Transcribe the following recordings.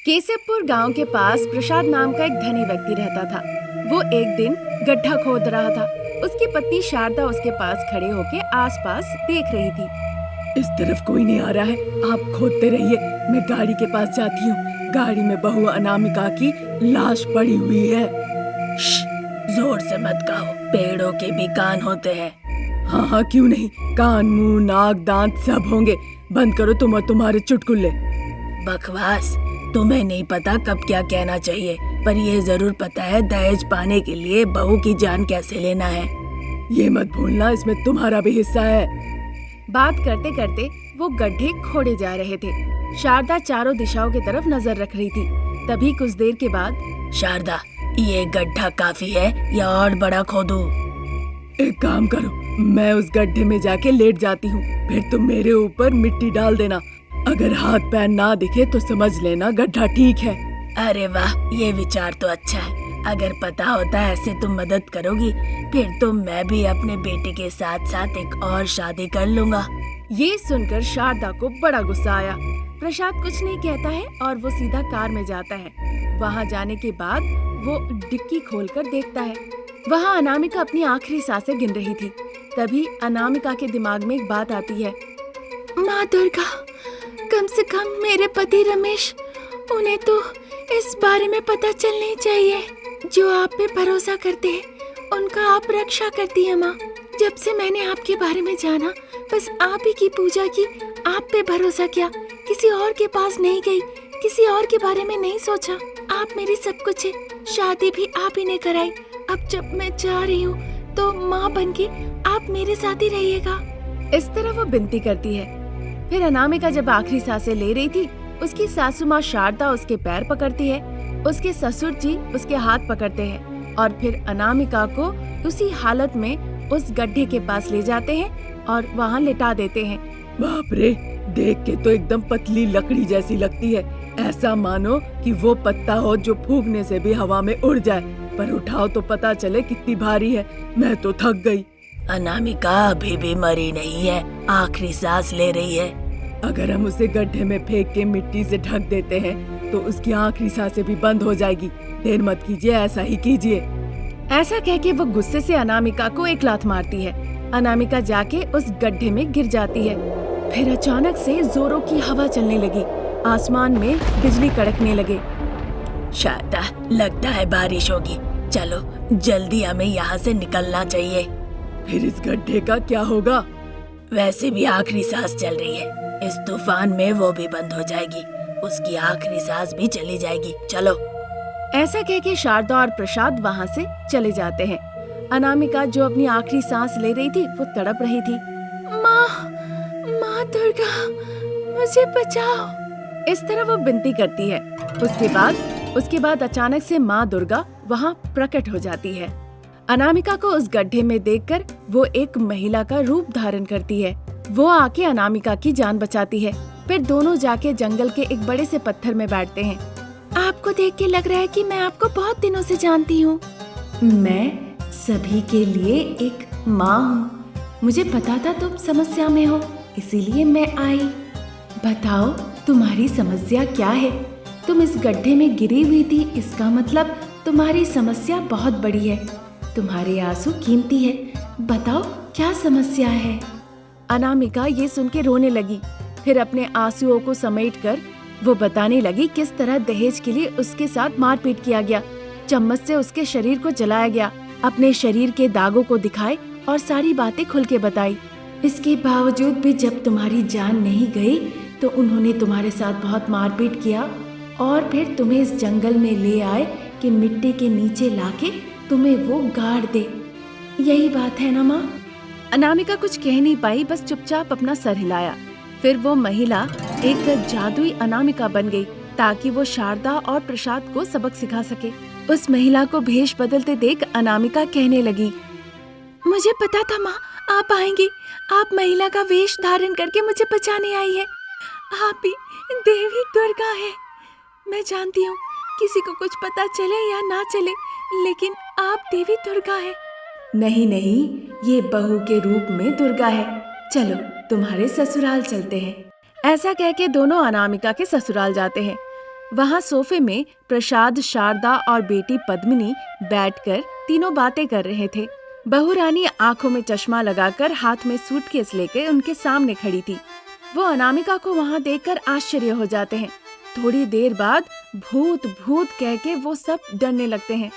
केशवपुर गांव के पास प्रसाद नाम का एक धनी व्यक्ति रहता था। वो एक दिन गड्ढा खोद रहा था। उसकी पत्नी शारदा उसके पास खड़े होके आसपास देख रही थी। इस तरफ कोई नहीं आ रहा है, आप खोदते रहिए, मैं गाड़ी के पास जाती हूँ। गाड़ी में बहू अनामिका की लाश पड़ी हुई है। जोर से मत कहो, पेड़ों के भी कान होते हैं। हाँ, क्यों नहीं, कान, मुंह, नाक, दांत सब होंगे। बंद करो तुम और तुम्हारे चुटकुले। बकवास। तुम्हें नहीं पता कब क्या कहना चाहिए, पर ये जरूर पता है दहेज पाने के लिए बहू की जान कैसे लेना है। ये मत भूलना, इसमें तुम्हारा भी हिस्सा है। बात करते करते वो गड्ढे खोदे जा रहे थे। शारदा चारों दिशाओं की तरफ नजर रख रही थी। तभी कुछ देर के बाद, शारदा, ये गड्ढा काफी है या और बड़ा खोदूं? एक काम करो, मैं उस गड्ढे में जाके लेट जाती हूँ, फिर तुम मेरे ऊपर मिट्टी डाल देना। अगर हाथ पैर ना दिखे तो समझ लेना गड्ढा ठीक है। अरे वाह, ये विचार तो अच्छा है। अगर पता होता ऐसे तुम मदद करोगी, फिर तो मैं भी अपने बेटे के साथ साथ एक और शादी कर लूंगा। ये सुनकर शारदा को बड़ा गुस्सा आया। प्रसाद कुछ नहीं कहता है और वो सीधा कार में जाता है। वहाँ जाने के बाद वो डिक्की खोलकर देखता है। वहाँ अनामिका अपनी आखिरी सांसें गिन रही थी। तभी अनामिका के दिमाग में एक बात आती है। माँ दुर्गा, कम से कम मेरे पति रमेश, उन्हें तो इस बारे में पता चलनी चाहिए। जो आप पे भरोसा करते हैं उनका आप रक्षा करती है माँ। जब से मैंने आपके बारे में जाना, बस आप ही की पूजा की, आप पे भरोसा किया, किसी और के पास नहीं गई, किसी और के बारे में नहीं सोचा। आप मेरी सब कुछ है, शादी भी आप ही ने कराई। अब जब मैं जा रही हूँ तो माँ बनके आप मेरे साथ ही रहिएगा। इस तरह वो विनती करती है। फिर अनामिका जब आखिरी सांसें ले रही थी, उसकी सासू माँ शारदा उसके पैर पकड़ती है। उसके ससुर जी उसके हाथ पकड़ते हैं और फिर अनामिका को उसी हालत में उस गड्ढे के पास ले जाते हैं और वहाँ लिटा देते हैं। बाप रे, देख के तो एकदम पतली लकड़ी जैसी लगती है। ऐसा मानो कि वो पत्ता हो जो फूंकने से भी हवा में उड़ जाए, पर उठाओ तो पता चले कितनी भारी है। मैं तो थक गई। अनामिका अभी भी मरी नहीं है, आखिरी सांस ले रही है। अगर हम उसे गड्ढे में फेंक के मिट्टी से ढक देते हैं तो उसकी आखिरी सांसें भी बंद हो जाएगी। देर मत कीजिए, ऐसा ही कीजिए। ऐसा कह के वो गुस्से से अनामिका को एक लात मारती है। अनामिका जाके उस गड्ढे में गिर जाती है। फिर अचानक से जोरों की हवा चलने लगी। आसमान में बिजली कड़कने लगे। शारदा, लगता है बारिश होगी। चलो जल्दी, हमें यहाँ से निकलना चाहिए। फिर इस गड्ढे का क्या होगा? वैसे भी आखिरी सांस चल रही है, इस तूफान में वो भी बंद हो जाएगी, उसकी आखिरी सांस भी चली जाएगी। चलो। ऐसा कह के शारदा और प्रसाद वहाँ से चले जाते हैं। अनामिका जो अपनी आखिरी सांस ले रही थी, वो तड़प रही थी। माँ दुर्गा, मुझे बचाओ। इस तरह वो विनती करती है। उसके बाद अचानक से माँ दुर्गा वहाँ प्रकट हो जाती है। अनामिका को उस गड्ढे में देखकर वो एक महिला का रूप धारण करती है। वो आके अनामिका की जान बचाती है। फिर दोनों जाके जंगल के एक बड़े से पत्थर में बैठते हैं। आपको देख के लग रहा है कि मैं आपको बहुत दिनों से जानती हूँ। मैं सभी के लिए एक माँ हूँ। मुझे पता था तुम समस्या में हो, इसीलिए मैं आई। बताओ, तुम्हारी समस्या क्या है? तुम इस गड्ढे में गिरी हुई थी, इसका मतलब तुम्हारी समस्या बहुत बड़ी है। तुम्हारे आंसू कीमती है। बताओ, क्या समस्या है? अनामिका ये सुन के रोने लगी। फिर अपने आंसुओं को समेटकर वो बताने लगी किस तरह दहेज के लिए उसके साथ मारपीट किया गया, चम्मच से उसके शरीर को जलाया गया, अपने शरीर के दागों को दिखाए और सारी बातें खुल के बताई। इसके बावजूद भी जब तुम्हारी जान नहीं गई तो उन्होंने तुम्हारे साथ बहुत मारपीट किया और फिर तुम्हें इस जंगल में ले आए कि मिट्टी के नीचे लाके तुम्हें वो गाड़ दे। यही बात है ना माँ? अनामिका कुछ कह नहीं पाई, बस चुपचाप अपना सर हिलाया। फिर वो महिला एक जादुई अनामिका बन गई ताकि वो शारदा और प्रसाद को सबक सिखा सके। उस महिला को भेष बदलते देख अनामिका कहने लगी, मुझे पता था माँ आप आएंगी। आप महिला का वेश धारण करके मुझे बचाने आई है। आप ही देवी दुर्गा है। मैं जानती हूँ किसी को कुछ पता चले या ना चले, लेकिन आप देवी दुर्गा है। नहीं, ये बहू के रूप में दुर्गा है। चलो तुम्हारे ससुराल चलते हैं। ऐसा कह के दोनों अनामिका के ससुराल जाते हैं। वहाँ सोफे में प्रसाद, शारदा और बेटी पद्मिनी बैठकर तीनों बातें कर रहे थे। बहू रानी आंखों में चश्मा लगाकर हाथ में सूटकेस लेकर उनके सामने खड़ी थी। वो अनामिका को वहाँ देखकर आश्चर्य हो जाते हैं। थोड़ी देर बाद भूत भूत कह के वो सब डरने लगते हैं।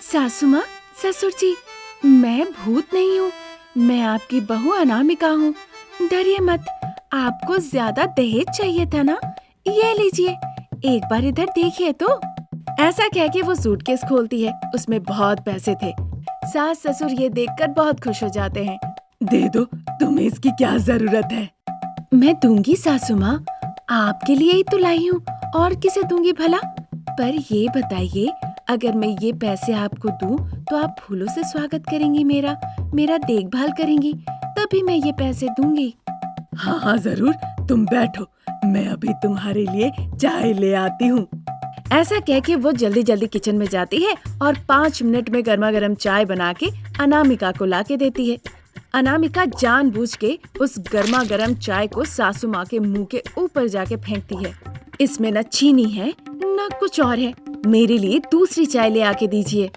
सासू माँ, ससुर जी, मैं भूत नहीं हूँ, मैं आपकी बहू अनामिका हूँ। डरिए मत। आपको ज्यादा दहेज चाहिए था ना? ये लीजिए, एक बार इधर देखिए तो। ऐसा कह के वो सूटकेस खोलती है। उसमें बहुत पैसे थे। सास ससुर ये देखकर बहुत खुश हो जाते हैं। दे दो, तुम्हें इसकी क्या जरूरत है? मैं दूंगी सासू माँ, आपके लिए ही तो लाई हूँ, और किसे दूंगी भला? पर ये बताइए, अगर मैं ये पैसे आपको दूं तो आप फूलों से स्वागत करेंगी मेरा देखभाल करेंगी, तभी मैं ये पैसे दूंगी। हाँ हाँ जरूर, तुम बैठो, मैं अभी तुम्हारे लिए चाय ले आती हूँ। ऐसा कह के वो जल्दी जल्दी किचन में जाती है और 5 मिनट में गर्मा गर्म चाय बना के अनामिका को ला के देती है। अनामिका जानबूझ के उस गर्मा गर्म चाय को सासू माँ के मुंह के ऊपर जाके फेंकती है। इसमें न चीनी है न कुछ और है, मेरे लिए दूसरी चाय ले आके दीजिए।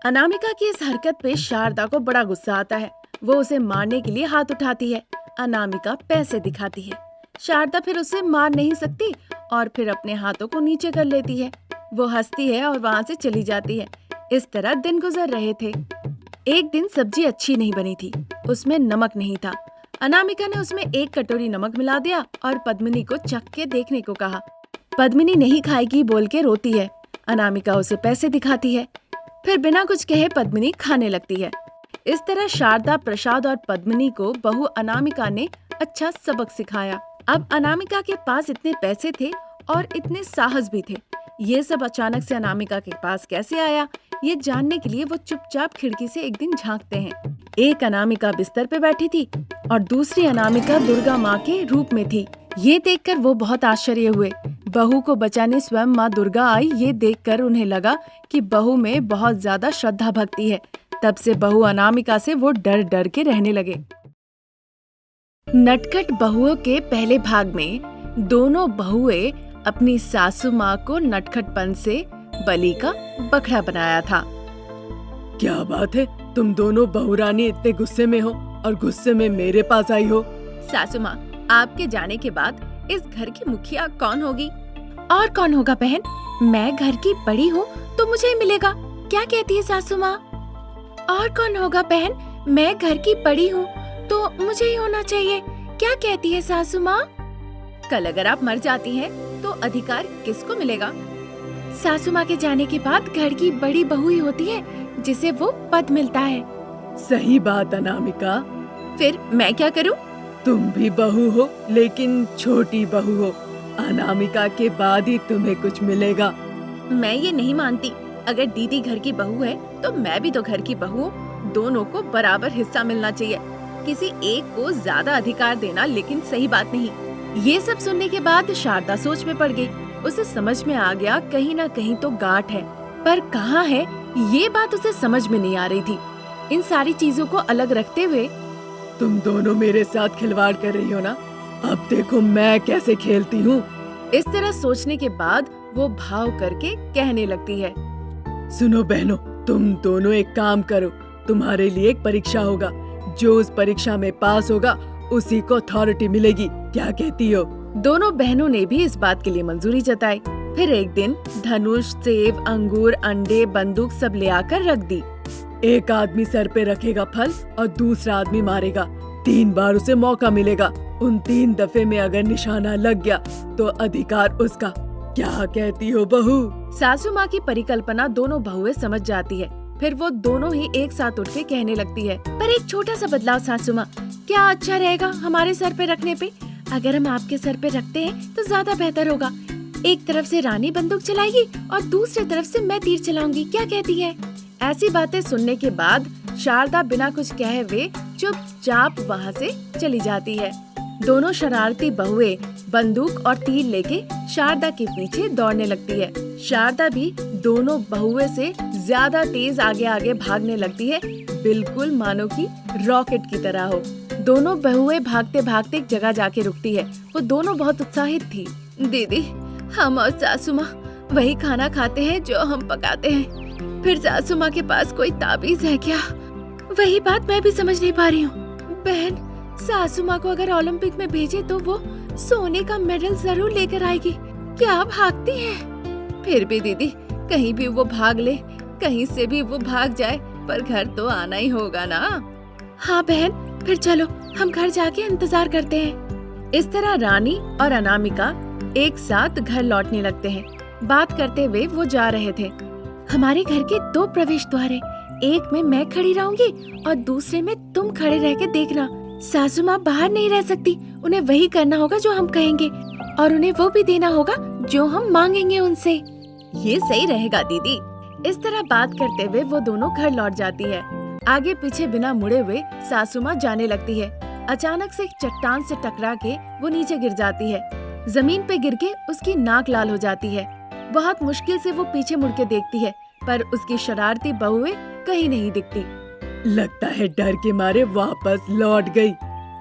अनामिका की इस हरकत पे शारदा को बड़ा गुस्सा आता है। वो उसे मारने के लिए हाथ उठाती है। अनामिका पैसे दिखाती है। शारदा फिर उसे मार नहीं सकती और फिर अपने हाथों को नीचे कर लेती है। वो हंसती है और वहाँ से चली जाती है। इस तरह दिन गुजर रहे थे। एक दिन सब्जी अच्छी नहीं बनी थी, उसमें नमक नहीं था। अनामिका ने उसमें 1 कटोरी नमक मिला दिया और पद्मिनी को चख के देखने को कहा। पद्मिनी नहीं खाएगी बोल के रोती है। अनामिका उसे पैसे दिखाती है। फिर बिना कुछ कहे पद्मिनी खाने लगती है। इस तरह शारदा, प्रसाद और पद्मिनी को बहू अनामिका ने अच्छा सबक सिखाया। अब अनामिका के पास इतने पैसे थे और इतने साहस भी थे। ये सब अचानक से अनामिका के पास कैसे आया, ये जानने के लिए वो चुपचाप खिड़की से एक दिन झांकते हैं। एक अनामिका बिस्तर पे बैठी थी और दूसरी अनामिका दुर्गा माँ के रूप में थी। ये देखकर वो बहुत आश्चर्य हुए। बहू को बचाने स्वयं माँ दुर्गा आई, ये देखकर उन्हें लगा कि बहू में बहुत ज्यादा श्रद्धा भक्ति है। तब से बहू अनामिका से वो डर डर के रहने लगे। नटखट बहुओं के पहले भाग में दोनों बहुएं अपनी सासू माँ को नटखटपन से बलि का बकरा बनाया था। क्या बात है, तुम दोनों बहुरानी इतने गुस्से में हो और गुस्से में मेरे पास आई हो? सासू माँ, आपके जाने के बाद इस घर की मुखिया कौन होगी? और कौन होगा बहन? मैं घर की बड़ी हूँ तो मुझे ही मिलेगा। क्या कहती है सासू माँ? और कौन होगा बहन? मैं घर की बड़ी हूँ तो मुझे ही होना चाहिए। क्या कहती है सासू माँ? कल अगर आप मर जाती हैं तो अधिकार किसको मिलेगा? सासू माँ के जाने के बाद घर की बड़ी बहू ही होती है जिसे वो पद मिलता है। सही बात अनामिका। फिर मैं क्या करूँ? तुम भी बहू हो, लेकिन छोटी बहू हो। अनामिका के बाद ही तुम्हें कुछ मिलेगा। मैं ये नहीं मानती। अगर दीदी घर की बहू है तो मैं भी तो घर की बहू हूँ। दोनों को बराबर हिस्सा मिलना चाहिए। किसी एक को ज्यादा अधिकार देना लेकिन सही बात नहीं। ये सब सुनने के बाद शारदा सोच में पड़ गई। उसे समझ में आ गया कहीं ना कहीं तो गांठ है, पर कहाँ है ये बात उसे समझ में नहीं आ रही थी। इन सारी चीजों को अलग रखते हुए, तुम दोनों मेरे साथ खिलवाड़ कर रही हो ना? अब देखो मैं कैसे खेलती हूँ। इस तरह सोचने के बाद वो भाव करके कहने लगती है। सुनो बहनों, तुम दोनों एक काम करो। तुम्हारे लिए एक परीक्षा होगा। जो उस परीक्षा में पास होगा उसी को अथॉरिटी मिलेगी। क्या कहती हो? दोनों बहनों ने भी इस बात के लिए मंजूरी जताई। फिर एक दिन धनुष, सेब, अंगूर, अंडे, बंदूक सब ले आकर रख दी। एक आदमी सर पे रखेगा फल और दूसरा आदमी मारेगा। 3 बार उसे मौका मिलेगा। उन 3 दफे में अगर निशाना लग गया तो अधिकार उसका। क्या कहती हो बहू? सासू माँ की परिकल्पना दोनों बहुएं समझ जाती है। फिर वो दोनों ही एक साथ उठ के कहने लगती है, पर एक छोटा सा बदलाव सासू माँ, क्या अच्छा रहेगा हमारे सर पे रखने पे? अगर हम आपके सर पे रखते हैं तो ज्यादा बेहतर होगा। एक तरफ से रानी बंदूक चलाएगी और दूसरी तरफ से मैं तीर चलाऊंगी। क्या कहती है? ऐसी बातें सुनने के बाद शारदा बिना कुछ कहे हुए चुपचाप वहाँ से चली जाती है। दोनों शरारती बहुएं बंदूक और तीर लेके शारदा के पीछे दौड़ने लगती है। शारदा भी दोनों बहुएं से ज्यादा तेज आगे आगे भागने लगती है, बिल्कुल मानो कि रॉकेट की तरह हो। दोनों बहुएं भागते भागते एक जगह जाके रुकती है। वो दोनों बहुत उत्साहित थी। दीदी, हम और सासू माँ वही खाना खाते हैं जो हम पकाते हैं। फिर सासू माँ के पास कोई ताबीज है क्या? वही बात मैं भी समझ नहीं पा रही हूँ। बहन, सासू माँ को अगर ओलंपिक में भेजे तो वो सोने का मेडल जरूर लेकर आएगी। क्या भागती है? फिर भी दीदी, कहीं भी वो भाग ले, कहीं से भी वो भाग जाए, पर घर तो आना ही होगा ना। हाँ बहन, फिर चलो हम घर जाके इंतजार करते हैं। इस तरह रानी और अनामिका एक साथ घर लौटने लगते हैं। बात करते हुए वो जा रहे थे। हमारे घर के 2 प्रवेश द्वार हैं। एक में मैं खड़ी रहूंगी और दूसरे में तुम खड़े रह के देखना। सासू माँ बाहर नहीं रह सकती, उन्हें वही करना होगा जो हम कहेंगे और उन्हें वो भी देना होगा जो हम मांगेंगे उनसे। ये सही रहेगा दीदी। इस तरह बात करते हुए वो दोनों घर लौट जाती है। आगे पीछे बिना मुड़े हुए सासू माँ जाने लगती है। अचानक से एक चट्टान से टकरा के वो नीचे गिर जाती है। जमीन पे गिर के उसकी नाक लाल हो जाती है। बहुत मुश्किल से वो पीछे मुड़ के देखती है, पर उसकी शरारती बहुएं कहीं नहीं दिखती। लगता है डर के मारे वापस लौट गई।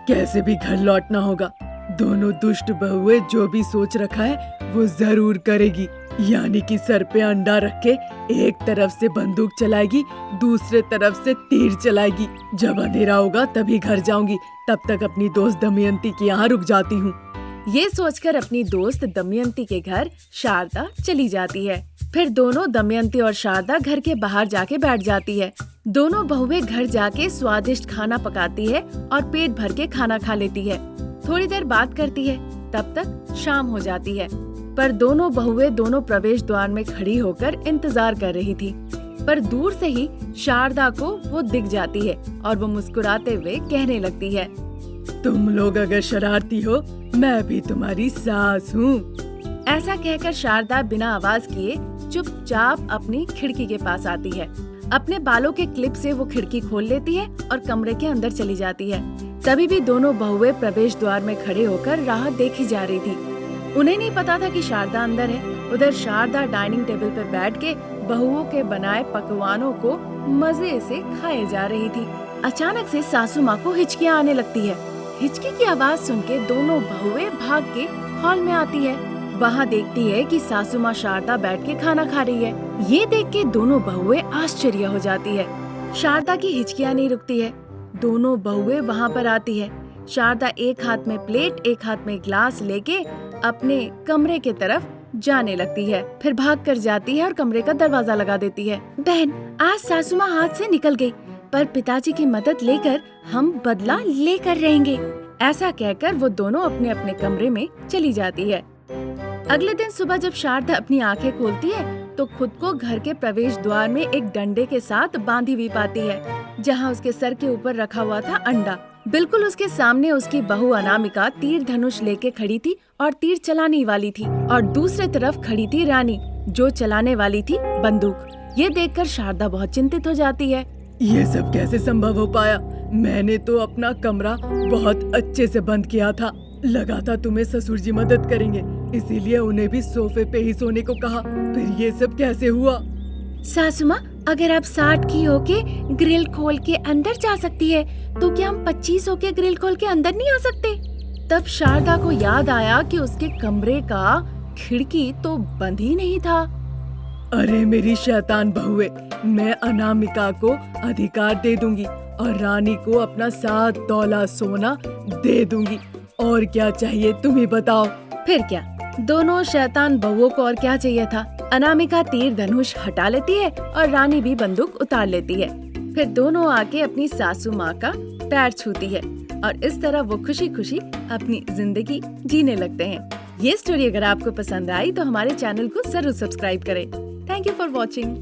कैसे भी घर लौटना होगा। दोनों दुष्ट बहुएं जो भी सोच रखा है वो जरूर करेगी। यानी कि सर पे अंडा रख के एक तरफ से बंदूक चलाएगी, दूसरे तरफ से तीर चलाएगी। जब अंधेरा होगा तभी घर जाऊंगी, तब तक अपनी दोस्त दमयंती के यहाँ रुक जाती हूँ। ये सोचकर अपनी दोस्त दमयंती के घर शारदा चली जाती है। फिर दोनों दमयंती और शारदा घर के बाहर जाके बैठ जाती है। दोनों बहुएं घर जाके स्वादिष्ट खाना पकाती है और पेट भर के खाना खा लेती है। थोड़ी देर बात करती है, तब तक शाम हो जाती है। पर दोनों बहुएं दोनों प्रवेश द्वार में खड़ी होकर इंतजार कर रही थी। पर दूर से ही शारदा को वो दिख जाती है और वो मुस्कुराते हुए कहने लगती है, तुम लोग अगर शरारती हो, मैं भी तुम्हारी सास हूँ। ऐसा कहकर शारदा बिना आवाज किए चुपचाप अपनी खिड़की के पास आती है। अपने बालों के क्लिप से वो खिड़की खोल लेती है और कमरे के अंदर चली जाती है। तभी भी दोनों बहुएं प्रवेश द्वार में खड़े होकर राह देखी जा रही थी। उन्हें नहीं पता था कि शारदा अंदर है। उधर शारदा डाइनिंग टेबल पर बैठ के बहुओं के बनाए पकवानों को मजे से खाए जा रही थी। अचानक से सासू माँ को हिचकियाँ आने लगती है। हिचकी की आवाज सुन के दोनों बहुएं भाग के हॉल में आती है। वहाँ देखती है कि सासू माँ शारदा बैठ के खाना खा रही है। ये देख के दोनों बहुएं आश्चर्य हो जाती है। शारदा की हिचकियाँ नहीं रुकती है। दोनों बहुएं वहाँ पर आती है। शारदा एक हाथ में प्लेट, एक हाथ में ग्लास लेके अपने कमरे के तरफ जाने लगती है। फिर भाग कर जाती है और कमरे का दरवाजा लगा देती है। बहन, आज सासू माँ हाथ से निकल गई, पर पिताजी की मदद लेकर हम बदला लेकर रहेंगे। ऐसा कहकर वो दोनों अपने अपने कमरे में चली जाती है। अगले दिन सुबह जब शारदा अपनी आंखें खोलती है तो खुद को घर के प्रवेश द्वार में एक डंडे के साथ बांधी हुई पाती है, जहां उसके सर के ऊपर रखा हुआ था अंडा। बिल्कुल उसके सामने उसकी बहू अनामिका तीर धनुष लेके खड़ी थी और तीर चलाने वाली थी, और दूसरे तरफ खड़ी थी रानी, जो चलाने वाली थी बंदूक। ये देखकर शारदा बहुत चिंतित हो जाती है। ये सब कैसे संभव हो पाया? मैंने तो अपना कमरा बहुत अच्छे से बंद किया था। लगा था तुम्हें ससुर जी मदद करेंगे, इसीलिए उन्हें भी सोफे पे ही सोने को कहा। फिर ये सब कैसे हुआ? सासू माँ, अगर आप 60 की होके ग्रिल खोल के अंदर जा सकती है, तो क्या हम 25 होके ग्रिल खोल के अंदर नहीं आ सकते? तब शारदा को याद आया कि उसके कमरे का खिड़की तो बंद ही नहीं था। अरे मेरी शैतान बहुए, मैं अनामिका को अधिकार दे दूंगी और रानी को अपना 7 तोला सोना दे दूंगी। और क्या चाहिए तुम ही बताओ। फिर क्या, दोनों शैतान बहुओं को और क्या चाहिए था। अनामिका तीर धनुष हटा लेती है और रानी भी बंदूक उतार लेती है। फिर दोनों आके अपनी सासू माँ का पैर छूती है और इस तरह वो खुशी खुशी अपनी जिंदगी जीने लगते हैं। ये स्टोरी अगर आपको पसंद आई तो हमारे चैनल को जरूर सब्सक्राइब करें। Thank you for watching.